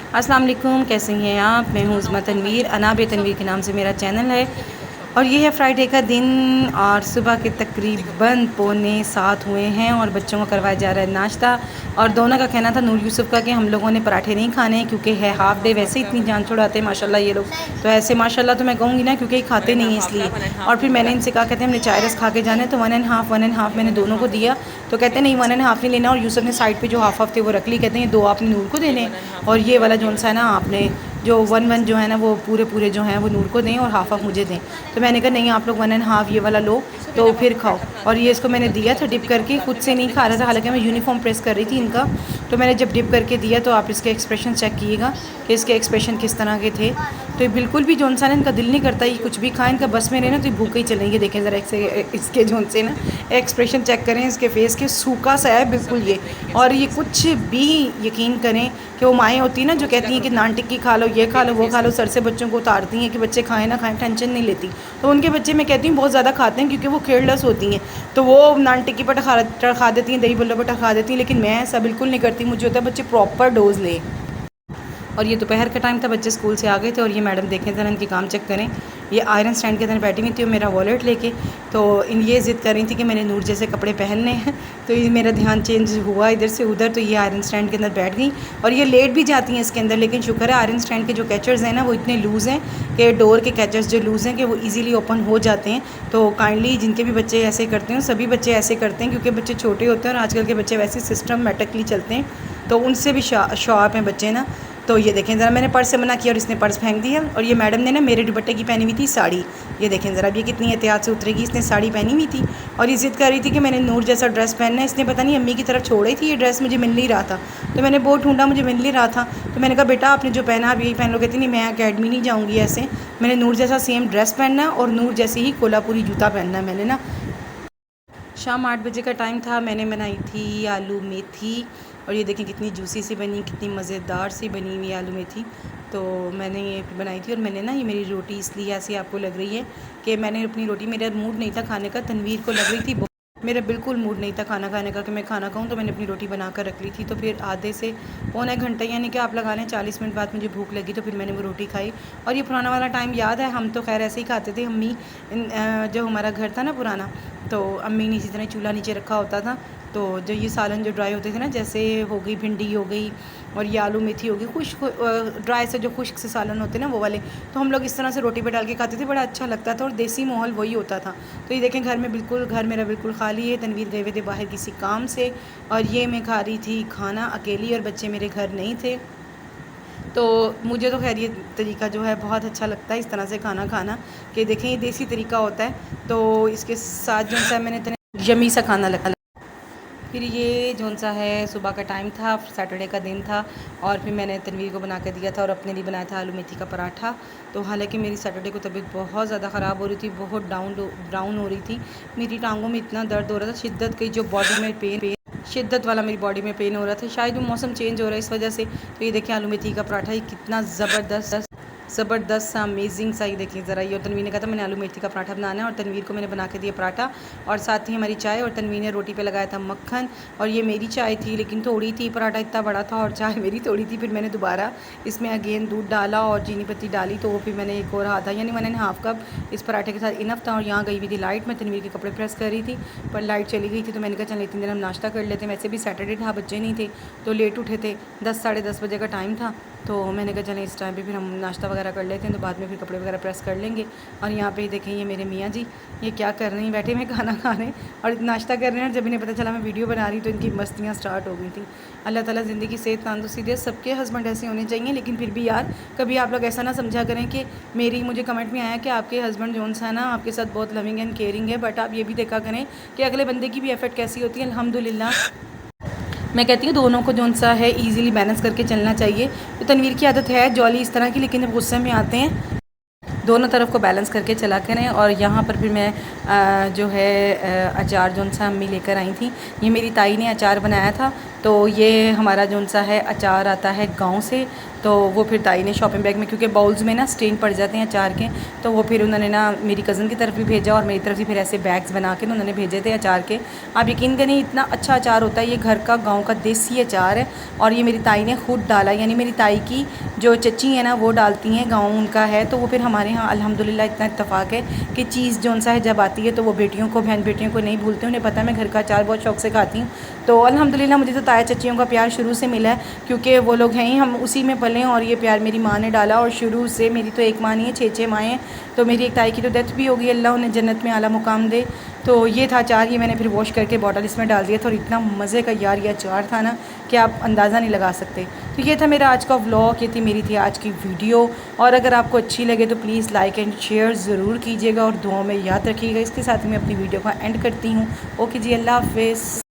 अस्सलाम वालेकुम, कैसे हैं आप। मैं हूँ उज़्मा तनवीर, अनाब तनवीर के नाम से मेरा चैनल है। और ये है फ्राइडे का दिन और सुबह के तकरीबन 6:45 हुए हैं और बच्चों को करवाया जा रहा है नाश्ता। और दोनों का कहना था, नूर यूसुफ़ का, कि हम लोगों ने पराठे नहीं खाने क्योंकि है हाफ़ डे, वैसे इतनी जान छुड़ाते हैं माशाल्लाह ये लोग। तो ऐसे माशाल्लाह तो मैं कहूँगी ना, क्योंकि खाते नहीं हैं इसलिए। और फिर मैंने इनसे कहा, कहते हैं हमने चाय रस खा के जाना है, तो 1.5 मैंने दोनों को दिया। तो कहते हैं नहीं 1.5 नहीं लेना। और यूसुफ़ ने साइड पे जो हाफ़ थे वो रख ली, कहते हैं ये 2 आपने नूर को देने और ये वाला जो सा है ना, आपने जो 1 जो है ना वो पूरे जो हैं वो नूर को दें और हाफ़ मुझे दें। तो मैंने कहा नहीं, आप लोग 1.5 ये वाला लो तो फिर खाओ। और ये इसको मैंने दिया था डिप करके, खुद से नहीं खा रहा था, हालांकि मैं यूनिफॉर्म प्रेस कर रही थी इनका। तो मैंने जब डिप करके दिया तो आप इसके एक्सप्रेशन चेक कीजिएगा कि इसके एक्सप्रेशन किस तरह के थे। तो बिल्कुल भी जौन सा ना इनका दिल नहीं करता ये कुछ भी खाएं, इनका बस में रहे ना तो ये भूखे ही चलेंगे। देखें ज़रा इसके जौन से ना एक्सप्रेशन चेक करें इसके फेस के, सूखा सा है बिल्कुल ये। और ये कुछ भी यकीन करें कि वो माएँ होती हैं ना जो कहती हैं कि नान टिक्की खा लो, ये खा लो, वो खा लो, सर से बच्चों को उतारती हैं कि बच्चे खाएं ना खाएं, टेंशन नहीं लेती। तो उनके बच्चे मैं कहती हूँ बहुत ज़्यादा खाते हैं क्योंकि वो केयरलेस होती हैं। तो वो नान टिक्की पर खा देती हैं, दही बल्ला पर खा देती हैं, लेकिन मैं ऐसा बिल्कुल नहीं करती। मुझे होता है बच्चे प्रॉपर डोज लें। और ये दोपहर का टाइम था, बच्चे स्कूल से आ गए थे और ये मैडम देखें ज़रा इनकी काम चेक करें। ये आयरन स्टैंड के अंदर बैठी हुई थी और मेरा वॉलेट लेके, तो इन ये ज़िद कर रही थी कि मैंने नूर जैसे कपड़े पहनने हैं। तो ये मेरा ध्यान चेंज हुआ इधर से उधर, तो ये आयरन स्टैंड के अंदर बैठ गई और ये लेट भी जाती हैं इसके अंदर। लेकिन शुक्र है आयरन स्टैंड के जो कैचर्स हैं ना वो इतने लूज़ हैं कि डोर के कैचर्स जो लूज़ हैं कि वो ईज़िली ओपन हो जाते हैं। तो काइंडली जिनके भी बच्चे ऐसे करते हैं, सभी बच्चे ऐसे करते हैं क्योंकि बच्चे छोटे होते हैं और आजकल के बच्चे वैसे सिस्टमैटिकली चलते हैं, तो उनसे भी शार्प हैं बच्चे ना। तो ये देखें ज़रा, मैंने पर्स से मना किया और इसने पर्स फेंक दिया। और ये मैडम ने ना मेरे दुपट्टे की पहनी हुई थी साड़ी, ये देखें ज़रा, अब ये कितनी एहतियात से उतरेगी। इसने साड़ी पहनी हुई थी और ये ज़िद कर रही थी कि मैंने नूर जैसा ड्रेस पहनना है। इसने पता नहीं अम्मी की तरफ छोड़ी थी, ये ड्रेस मुझे मिल नहीं रहा था। तो मैंने बहुत ढूंढा, मुझे मिल नहीं रहा था। तो मैंने कहा बेटा आपने जो पहना आप यही पहन लो। कहती नहीं मैं अकेडमी नहीं जाऊँगी ऐसे, मैंने नूर जैसा सेम ड्रेस पहनना है और नूर जैसे ही कोल्हापुरी जूता पहनना है मैंने ना। शाम 8 बजे का टाइम था, मैंने बनाई थी आलू मेथी और ये देखें कितनी जूसी सी बनी, कितनी मज़ेदार सी बनी हुई आलू मेथी। तो मैंने ये बनाई थी और मैंने ना, ये मेरी रोटी इसलिए ऐसी आपको लग रही है कि मैंने अपनी रोटी, मेरा मूड नहीं था खाने का, तनवीर को लग रही थी मेरा बिल्कुल मूड नहीं था खाना खाने का कि मैं खाना खाऊं, तो मैंने अपनी रोटी बना कर रख ली थी। तो फिर आधे से पौने घंटे यानी कि आप लगा लें 40 मिनट बाद मुझे भूख लगी, तो फिर मैंने वो रोटी खाई। और ये पुराना वाला टाइम याद है, हम तो खैर ऐसे ही खाते थे। अम्मी जो हमारा घर था ना पुराना, तो अम्मी ने इसी तरह चूल्हा नीचे रखा होता था। तो जो ये सालन जो ड्राई होते थे ना, जैसे हो गई भिंडी हो गई और ये आलू मेथी हो गई, खुश्क ड्राई से जो खुश्क से सालन होते हैं ना वो वाले, तो हम लोग इस तरह से रोटी पे डाल के खाते थे, बड़ा अच्छा लगता था और देसी माहौल वही होता था। तो ये देखें घर में बिल्कुल, घर मेरा बिल्कुल खाली है। तनवीर गए हुए थे बाहर किसी काम से और ये मैं खा रही थी खाना अकेली और बच्चे मेरे घर नहीं थे। तो मुझे तो खैर ये तरीका जो है बहुत अच्छा लगता है, इस तरह से खाना खाना, कि देखें ये देसी तरीका होता है। तो इसके साथ जो सा मैंने इतने यमी सा खाना लगा। फिर ये जौन सा है सुबह का टाइम था, सैटरडे का दिन था और फिर मैंने तनवीर को बना कर दिया था और अपने लिए बनाया था आलू मेथी का पराठा। तो हालांकि मेरी सैटरडे को तबीयत बहुत ज़्यादा ख़राब हो रही थी, बहुत डाउन हो रही थी। मेरी टांगों में इतना दर्द हो रहा था, शिद्दत की जो बॉडी में पेन शिद्दत वाला मेरी बॉडी में पेन हो रहा था, शायद वो मौसम चेंज हो रहा है इस वजह से। तो ये देखिए आलू मेथी का पराठा, ये कितना ज़बरदस्त सा, अमेजिंग सा, ही देखिए ज़रा। ये और तनवीर ने कहा था मैंने आलू मेथी का पराठा बनाना है और तनवीर को मैंने बना के दिया पराठा और साथ ही हमारी चाय, और तनवीर ने रोटी पे लगाया था मक्खन। और ये मेरी चाय थी लेकिन थोड़ी थी, पराठा इतना बड़ा था और चाय मेरी थोड़ी थी। फिर मैंने दोबारा इसमें अगेन दूध डाला और चीनी पत्ती डाली, तो वो फिर मैंने एक और आधा यानी मैंने हाफ़ कप इस पराठे के साथ इनफ था। और यहाँ गई हुई थी लाइट, मैं तनवीर के कपड़े प्रेस कर रही थी पर लाइट चली गई थी। तो मैंने कहा चल इतनी देर हम नाश्ता कर लेते हैं, वैसे भी सैटरडे था, बच्चे नहीं थे तो लेट उठे थे, 10 साढ़े 10 बजे का टाइम था। तो मैंने कहा चलें इस टाइम पे फिर हम नाश्ता वगैरह कर लेते हैं, तो बाद में फिर कपड़े वगैरह प्रेस कर लेंगे। और यहाँ पे देखें ये मेरे मियाँ जी, ये क्या कर रहे हैं, बैठे हुए खाना खा रहे हैं और नाश्ता कर रहे हैं। जब इन्हें पता चला मैं वीडियो बना रही तो इनकी मस्तियाँ स्टार्ट हो गई थी। अल्लाह ताला ज़िंदगी सेहत तंदुरुस्ती दे, सबके हस्बैंड ऐसे होने चाहिए। लेकिन फिर भी यार कभी आप लोग ऐसा ना समझा करें कि मेरी, मुझे कमेंट में आया कि आपके हस्बैंड जोन सा है ना आपके साथ बहुत लविंग एंड केयरिंग है, बट आप ये भी देखा करें कि अगले बंदे की भी एफर्ट कैसी होती है। अल्हम्दुलिल्लाह मैं कहती हूँ दोनों को जौन सा है ईज़िली बैलेंस करके चलना चाहिए। तो तनवीर की आदत है जॉली इस तरह की, लेकिन जब गुस्से में आते हैं दोनों तरफ को बैलेंस करके चला करें। और यहाँ पर फिर मैं जो है अचार जौन सा अम्मी लेकर आई थी, ये मेरी ताई ने अचार बनाया था तो ये हमारा जो सा है अचार आता है गांव से, तो वो फिर ताई ने शॉपिंग बैग में, क्योंकि बाउल्स में ना स्टेन पड़ जाते हैं अचार के, तो वो फिर उन्होंने ना मेरी कज़न की तरफ भी भेजा और मेरी तरफ भी फिर ऐसे बैग्स बना के उन्होंने भेजे थे अचार के। आप यकीन करें इतना अच्छा अचार होता है, ये घर का गाँव का देसी अचार है और ये मेरी ताई ने खुद डाला, यानी मेरी ताई की जो चची है ना वो डालती हैं, गाँव उनका है, तो वो फिर हमारे यहाँ अल्हम्दुलिल्लाह इतना इत्तेफाक है कि चीज़ जो सा है जब आती है तो वो बेटियों को, बहन बेटियों को नहीं भूलते, उन्हें पता है मैं घर का अचार बहुत शौक से खाती हूँ। तो अल्हम्दुलिल्लाह मुझे तो ताया चचियों का प्यार शुरू से मिला है, क्योंकि वो लोग हैं ही, हम उसी में पले और ये प्यार मेरी माँ ने डाला। और शुरू से मेरी तो एक माँ नहीं है, 6 माएँ हैं। तो मेरी एक ताई की तो डेथ भी हो गई, अल्लाह उन्हें जन्नत में आला मुकाम दे। तो ये था अचार, ये मैंने फिर वॉश करके बॉटल इसमें डाल दिया था और इतना मज़े का यार ये अचार था ना कि आप अंदाज़ा नहीं लगा सकते। तो ये था मेरा आज का व्लॉग, ये थी मेरी आज की वीडियो। और अगर आपको अच्छी लगे तो प्लीज़ लाइक एंड शेयर ज़रूर कीजिएगा और दुआओं में याद रखिएगा। इसके साथ ही मैं अपनी वीडियो का एंड करती हूँ। ओके जी, अल्लाह हाफ़िज़।